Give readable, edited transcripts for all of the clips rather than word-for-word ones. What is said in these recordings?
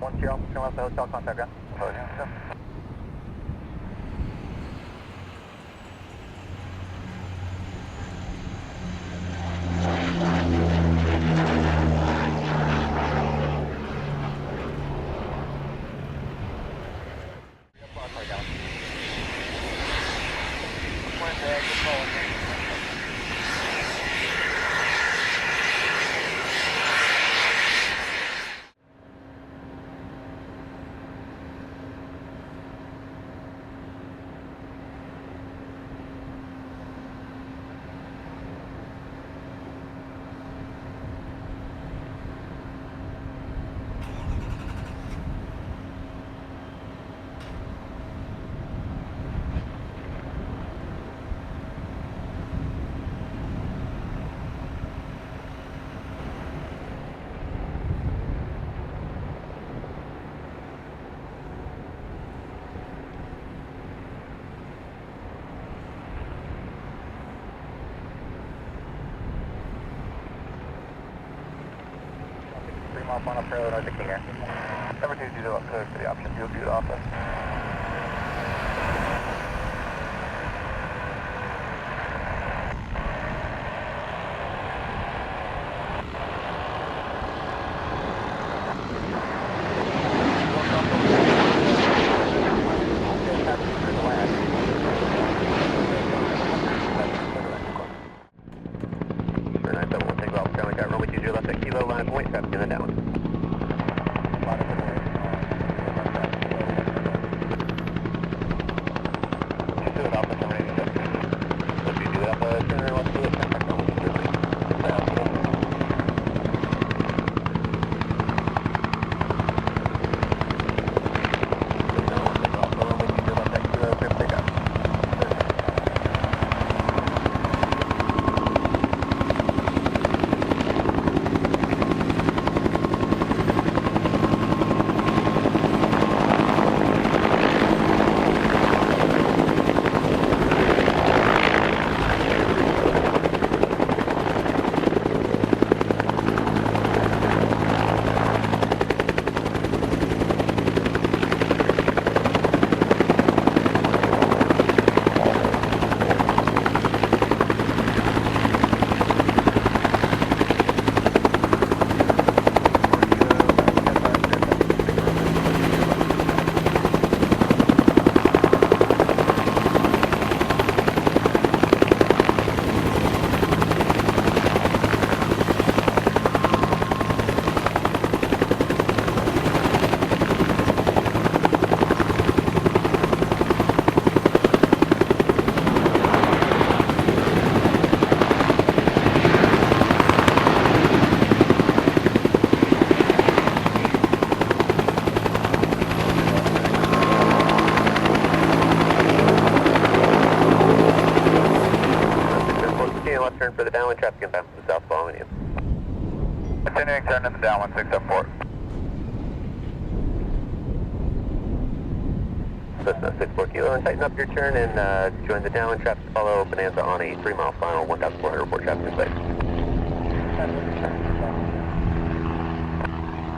Once you're off, turn left the hotel, contact ground. Off on a Paragon north of King Air. Number 2 is up code for the option. You'll do it off us. For the downwind traffic inbound from the south following you. Continuing turn in the downwind 674. Cessna 64 kilo and tighten up your turn and join the downwind traffic to follow Bonanza on a 3-mile final 1,400 report traffic in sight.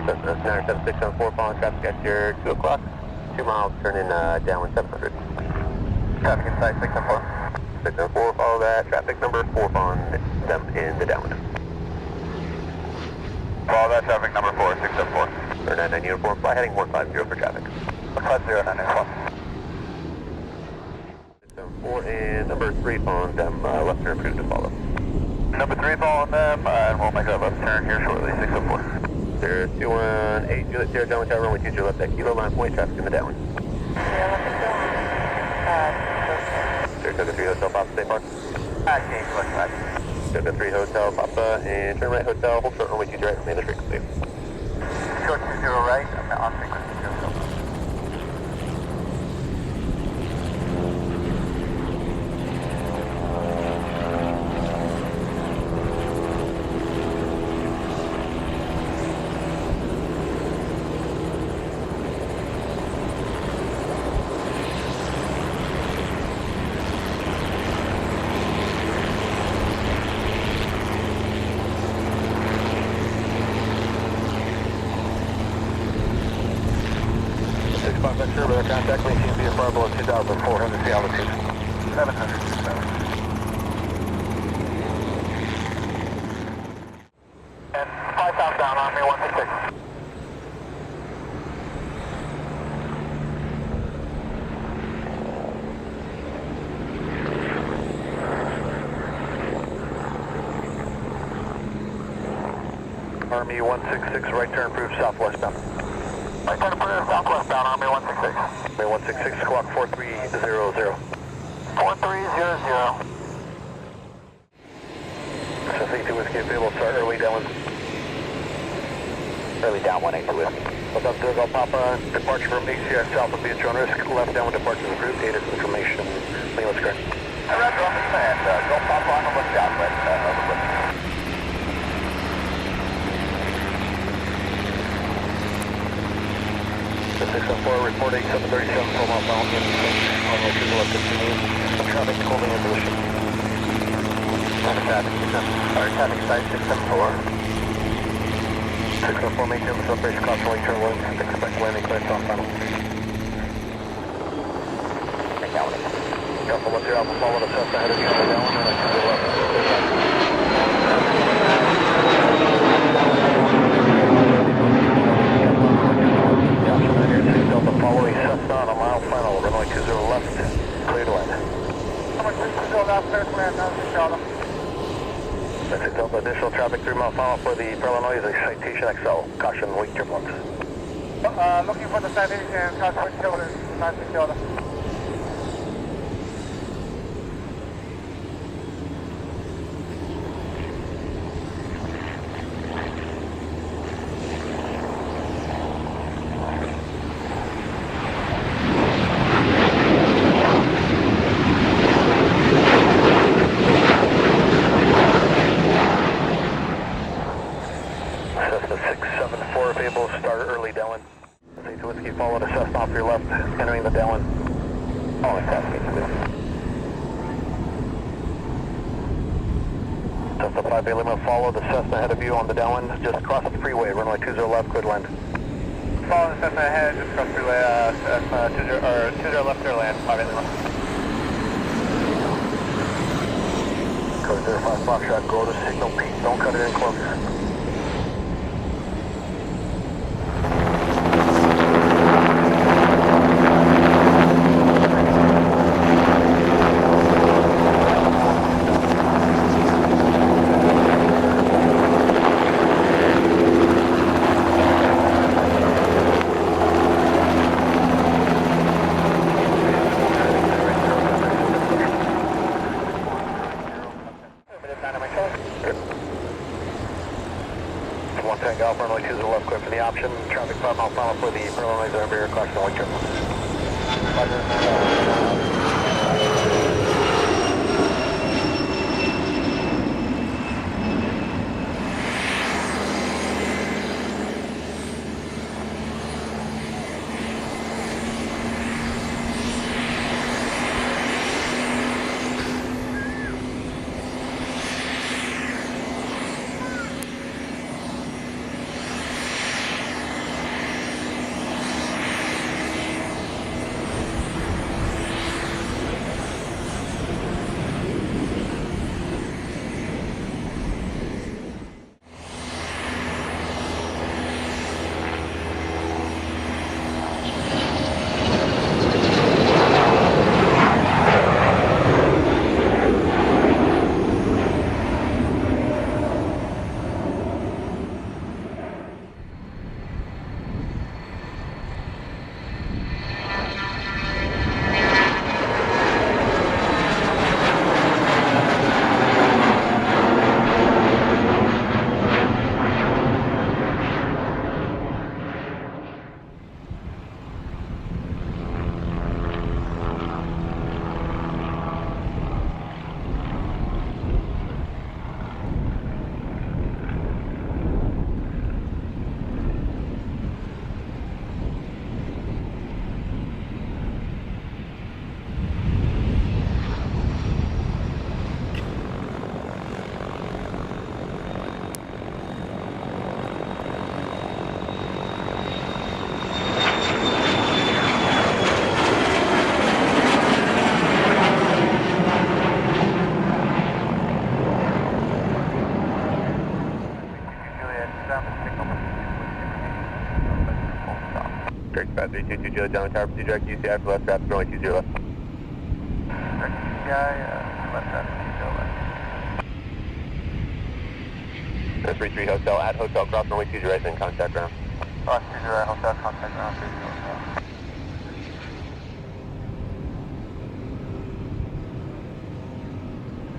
Cessna 976 on 4 following traffic at your 2 o'clock. 2 miles turn in downwind 700. Traffic in sight 674. 604, follow that. Traffic number 4 on them in the downwind. Follow that traffic number 4, 674. 99 uniform, fly heading 150 for traffic. 150, 674 and number 3 following them, left turn approved to follow. Number 3 following them, and we'll make that left turn here shortly, 604. 0218, Juliet Sierra, downwind tower, runway 2 left at kilo line point, traffic in the downwind. Took 3 Hotel Papa, stay parked. Took 3 Hotel Papa, and turn right hotel, hold short runway 2 right, remain the frequency. Short 20 right, I'm on frequency 0. spot vector with our contact maintain via far below 2,400 feet altitude. 700. And 5,000 down on me, 166. Army 166, right turn approved southwestbound. Right turn approved southwestbound, Army 166. Army 166, squawk 4300. 4300. Cessna Whiskey available, start early down. Early down 182 Whiskey. What's up, Durgo Papa? Departure from ACI south of Beech on risk. Left down with departure approved. Data information. Leland Square. Roger, and go Papa on the lookout, but the 604 reporting 737 full mile Falcon on location left 15. Traffic holding in position. Traffic site 674. 604 maintain the separation cost right turn left. Expect landing clearance on final. Careful, what's your alpha follow the Cessna ahead of you on the down and I can go left. Delta following Cessna on a mile final, runway 20 left, clear to land. Runway 20 left, clear to land, now 6 Delta. That's it, Delta, additional traffic 3 mile final for the Illinois is a Citation XL, caution, weak turbulence. Looking for the Citation, caution, weak turbulence, 96 Delta. Entering the downwind. Following Cessna 5 A limo, follow the Cessna ahead of you on the downwind. Just cross the freeway, runway 20 left, clear to land. Follow the Cessna ahead, just cross the freeway, Cessna 20 left, clear to land, 5 A limo. Code 05 Foxtrot, go to signal Pete, don't cut it in close. Runway 20 left, clear for the option. Traffic 5 mile final for the Embraer Embraer caution white turbulence. Correct, 5322 Julie, down tower, proceed direct UCI for left traffic, runway 20 left. Direct UCI, left traffic, 20 left. 33 Hotel, at Hotel, cross runway 20 right, and contact ground. Cross 20 right, Hotel, contact ground, 30 Hotel.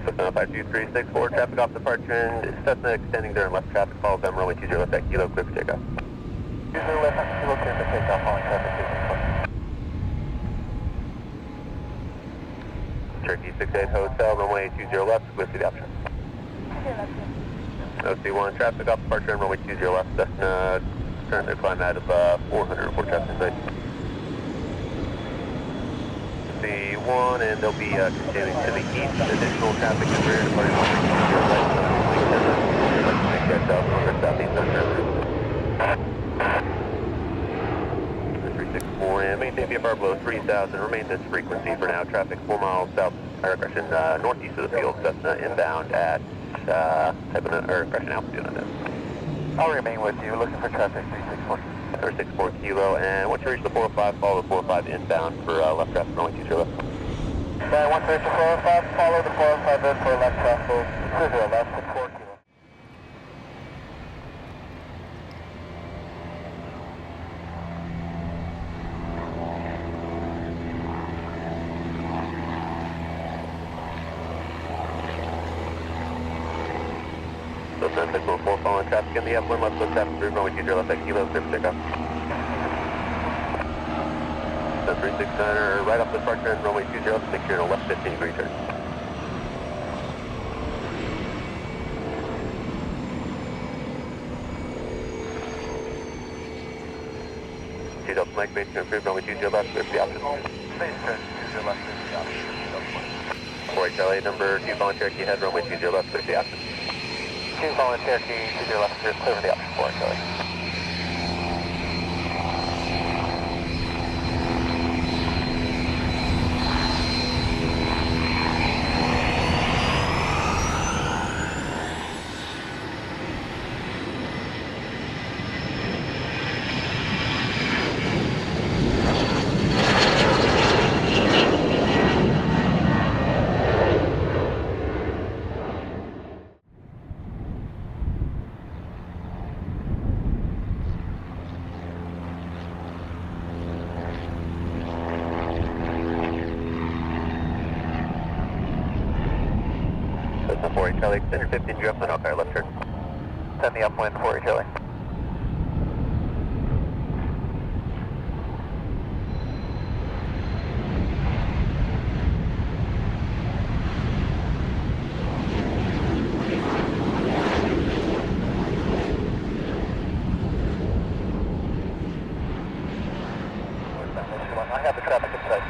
Cessna 52364, traffic off departure and Cessna extending during left traffic, follow them, runway 20 left at Kilo, clear for takeoff. Usually left at Kilo, clear for takeoff, following traffic, 2 Turkey 68 Hotel, runway 20 left, clear for the option. OC1, traffic off departure and runway 20 left, Cessna currently climb out of 400 for traffic sight. C1 and they'll be continuing to the east, additional traffic is rear departing runway 20 left, southeast on surface. 364 and maintain VFR below 3000, remain this frequency for now, traffic 4 miles south, northeast of the field, Cessna inbound at altitude on this. I'll remain with you, looking for traffic, 364. 64 Kilo, and once you reach the 405, follow the 405 inbound for left traffic, runway 20 left. Right, once you reach the 405, follow the 405 in for left traffic, 20 left at 4 Kilo. Cessna 604 following traffic in the F1 left foot traffic through runway 20 left at Kilo, clear for takeoff. 369er right off the departure and runway 20 left, make sure you're in a left 15 degree turn. Delta Mike, base turn approved, runway 20 left, clear for the option. Base turn, 20 left, clear for the option. 48 Charlie, number 2 following Cherokee head, runway 20 left, clear for the option. 2 following Cherokee, 20 left, clear for the option, 4 Charlie. Cessna 48 Charlie, extend your 15 degree upwind, Encore, left turn. 10 the upwind, 48 Charlie. I have the traffic in sight.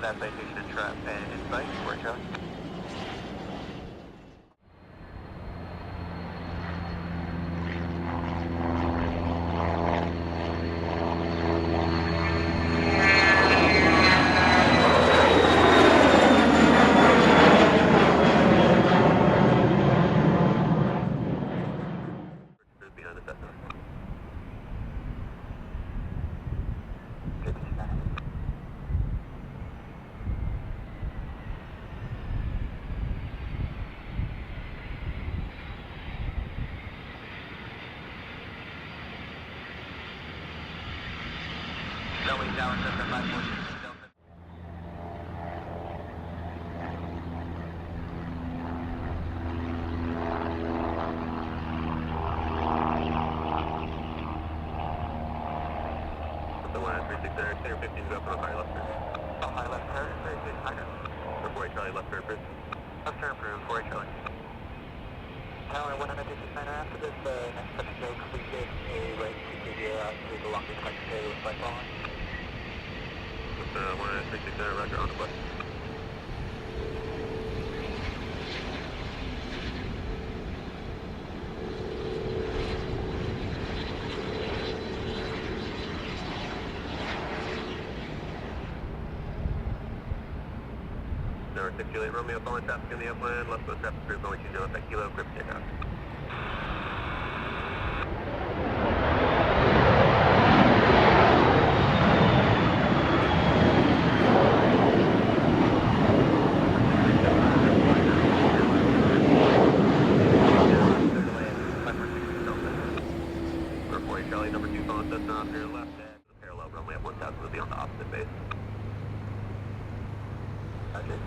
That citation and trap and in sight, 4 Charlie. Behind the Cessna. Delta Tower, Cessna 546 Delta. center, center 15 is up on my left turn. On my left turn, very good, Tiger. 4 Charlie, left turn approved. Left turn approved, 4 Charlie. Tower 159 after this, next touch and go completed, a right 220 out to the longest touch and go with flight following. 169, roger, on the bus. Number 6 Juliet Romeo, following traffic in the upland, left coast traffic approved, only 20 left kilo, grip takeoff. Charlie, number 2 following Cessna off your left and the parallel runway at 1000 will be on the opposite base. Roger.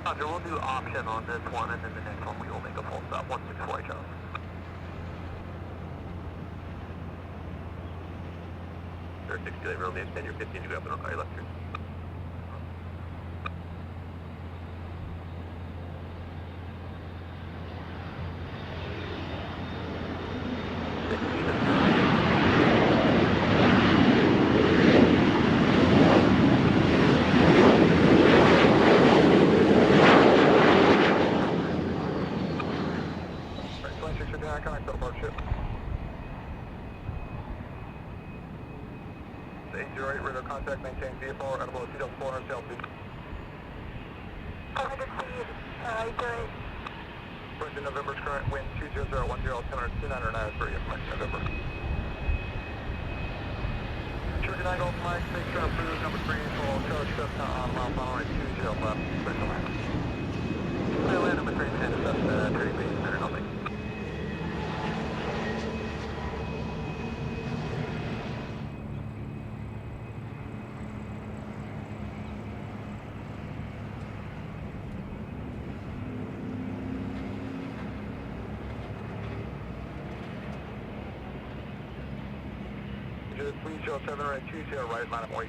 Roger, we'll do option on this one, and then the next one we will make a full stop, 164 Charlie. Sir, 6 Juliet Romeo, extend your 15 to go up and I'll call you left turn. Please show 7 right 20 right line of wait.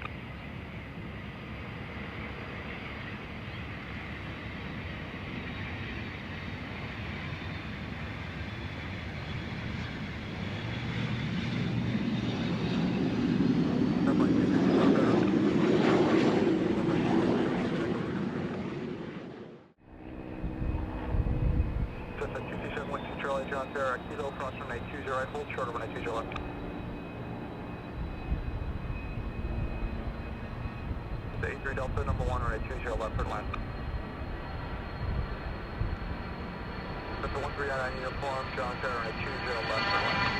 Cessna 22712 Charlie John Sarah Kilo cross from 820 right hold short of 820 left. The 83 Delta number 1 right 20 left for line. That's the 1399 uniform, John Sarah right 20 left for line.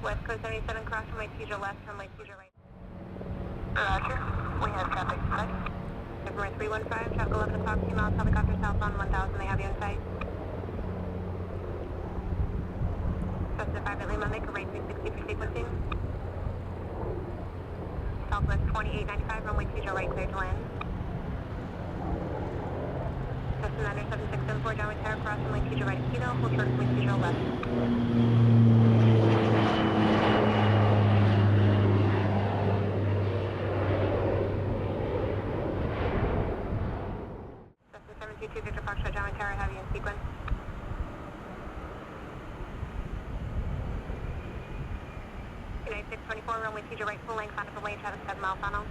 West Coast 77, cross runway 20 left, runway 20 right. Roger. We have traffic in sight. Embraer 315, traffic 11 o'clock, 2 miles, helicopter southbound 1000, they have you in sight. Cessna 5 Lima, make a right 360 for sequencing. Southwest 2895, runway 20 right, clear to land. Cessna 97674, downwind tower, cross runway 20 right at Kilo, hold short runway 20 left. Cessna 722, Victor Foxtrot, downwind tower, have you in sequence. United 624, runway 20 right, full length, onto the lane, traffic 7 mile funnel.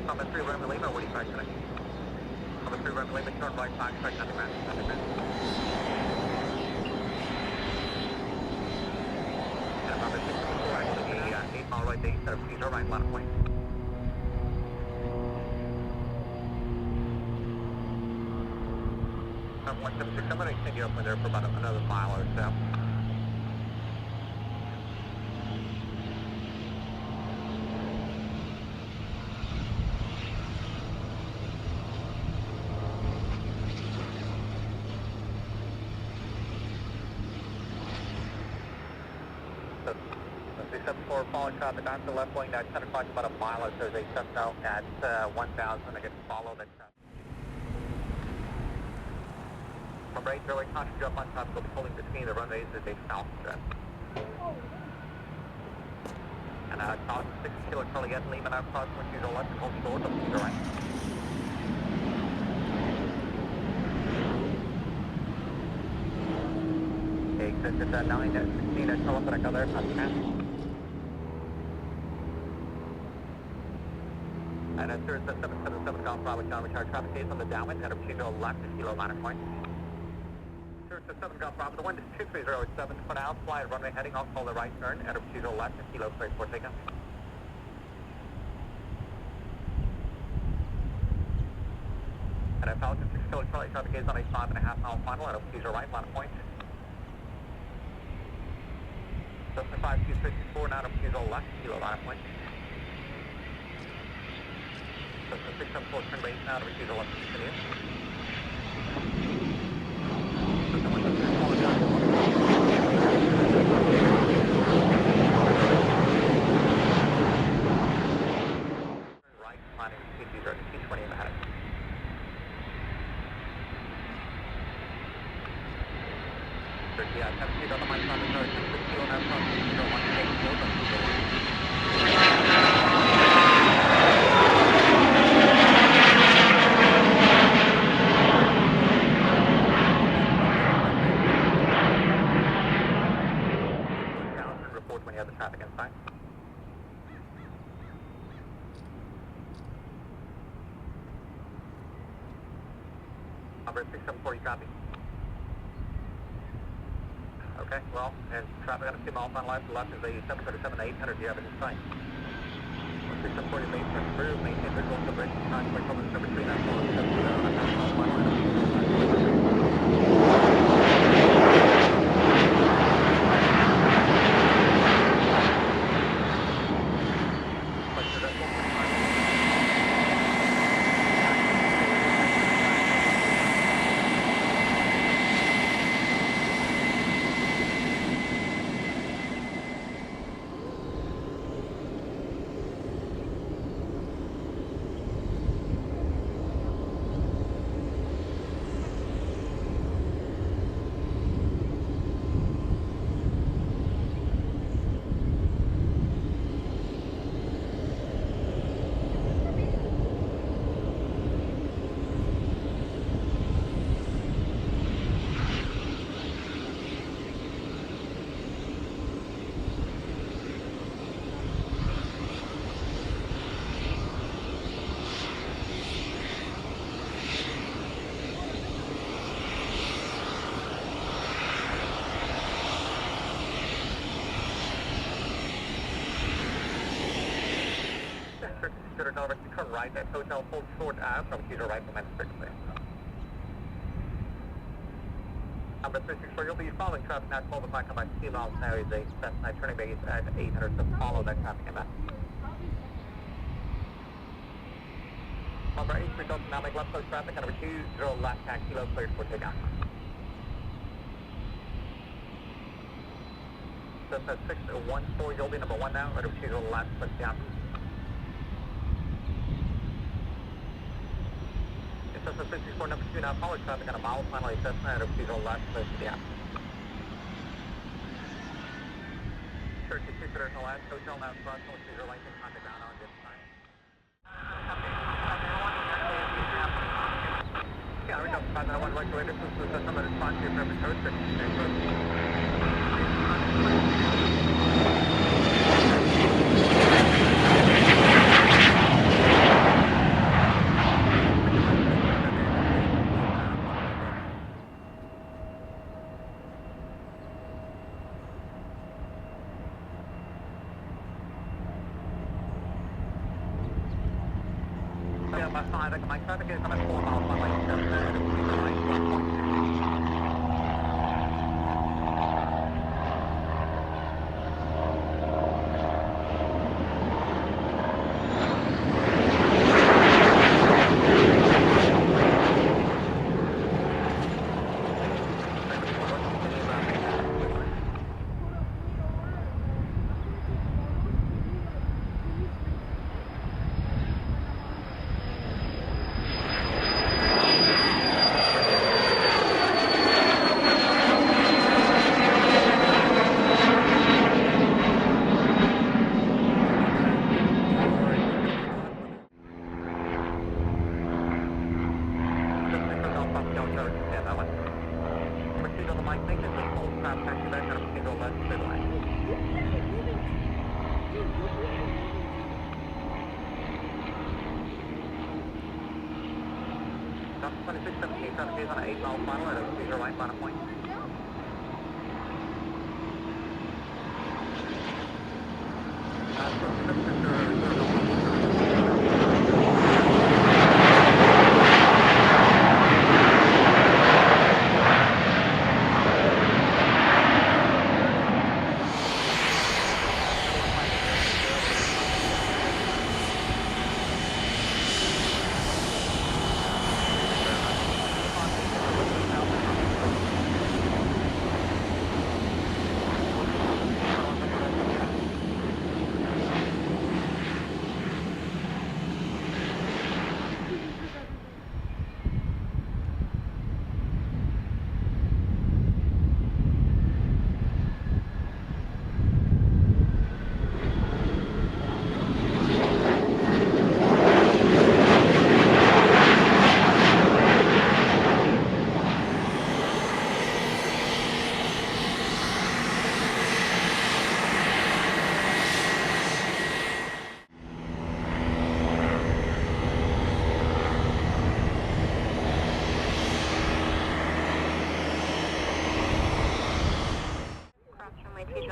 Number 3, Romeo Lima, what do you expect today? Number 3, Romeo Lima, turn right, flag, strike, nothing man, nothing man. And number 6, actually, 8 mile right, they set up, please, right, line of point. Number 176, I'm going to extend you up there for about another mile or so. Following traffic on the left lane, 10 o'clock, about a mile or so. There's a Cessna at 1,000. I get to follow that traffic. From right, really concentrate up on top, go pulling between the runways as they south stretch. And cross 6 Kilo Charlie at Lima, now cross 120 left, hold short, up to the right. Okay, exit at 9:16 at telephone, I there, pass. And as Sirius 777 Golf Bravo, John Richard, traffic stays on the downwind, head of Kilo left to Kilo line of point. Sirius 7 Golf Bravo, the wind is 23087 for now, fly at runway heading off, hold the right turn, head of Kilo left to Kilo straight for takeoff. And at Falcon 6 Kilo Charlie, traffic is on a 5.5 mile final, head of Kilo right, line of point. Cessna 5264, now to Kilo left, Kilo line of point. Cessna 674, turn base now to receive the left continue. Cessna 173, Yeah, 17 on the mic, on the chart, 16 on that front, 1. Report when you have the traffic inside. Number 674, you copy? Okay, well, and traffic on a 2 miles on left is a 737-800, do you have it in sight? 674, your base turn through, maintain visual on the bridge, contact over the number 394, right, that hotel hold short from Cedar right from strictly. Number 364, you'll be following traffic now 12 o'clock by 2 miles an hour is a Cessna turning base at 800 to follow that traffic inbound. Number 83 Delta, now make left coast traffic, number 20 left taxi, kilo cleared for takeoff. Cessna 614, you'll be number 1 now, number 20 left, push down. Cessna 664, number 2 now, follow traffic on a mile, finally Cessna, number 20 left, push down. Church 2 last, hotel now, cross, 20 right, take contact down on this side. Yeah, we got 591 right away, this is the Cessna response to your purpose code, 664. My traffic is on a 4 mile one way, on an 8 mile final at a Cedar right final point.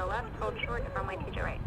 kilo left, hold short, runway 20 right.